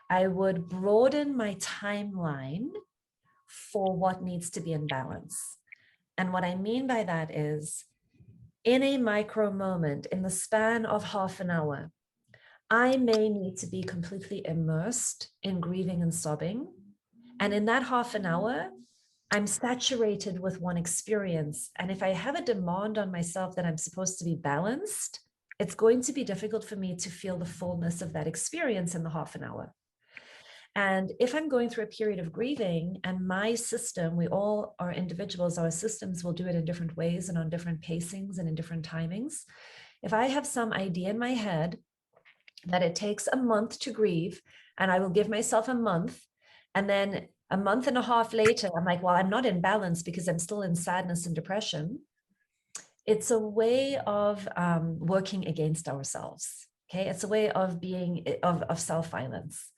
I would broaden my timeline for what needs to be in balance. And what I mean by that is, in a micro moment, in the span of half an hour, I may need to be completely immersed in grieving and sobbing. And in that half an hour, I'm saturated with one experience. And if I have a demand on myself that I'm supposed to be balanced, it's going to be difficult for me to feel the fullness of that experience in the half an hour. And if I'm going through a period of grieving and my system, we all are individuals, our systems will do it in different ways and on different pacings and in different timings. If I have some idea in my head that it takes a month to grieve, and I will give myself a month, and then a month and a half later, I'm like, well, I'm not in balance because I'm still in sadness and depression. It's a way of working against ourselves. Okay, it's a way of being of self-violence.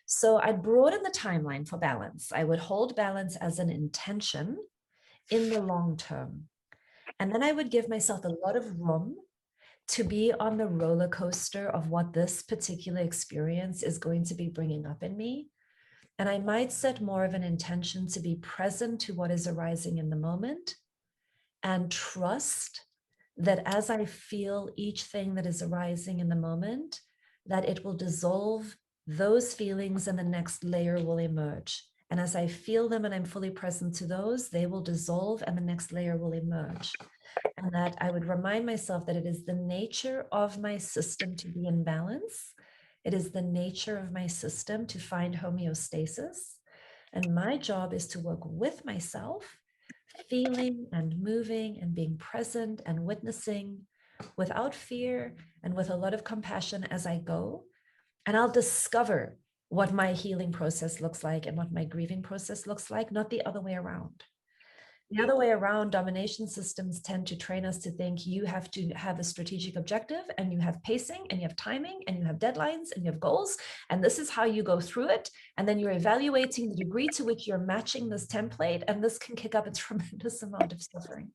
So I'd broaden the timeline for balance. I would hold balance as an intention in the long term. And then I would give myself a lot of room to be on the roller coaster of what this particular experience is going to be bringing up in me. And I might set more of an intention to be present to what is arising in the moment and trust that as I feel each thing that is arising in the moment, that it will dissolve those feelings and the next layer will emerge. And as I feel them and I'm fully present to those, they will dissolve and the next layer will emerge. And that I would remind myself that it is the nature of my system to be in balance. It is the nature of my system to find homeostasis. And my job is to work with myself, feeling and moving and being present and witnessing without fear and with a lot of compassion as I go. And I'll discover what my healing process looks like and what my grieving process looks like, not the other way around. The other way around, domination systems tend to train us to think you have to have a strategic objective and you have pacing and you have timing and you have deadlines and you have goals. And this is how you go through it. And then you're evaluating the degree to which you're matching this template. And this can kick up a tremendous amount of suffering.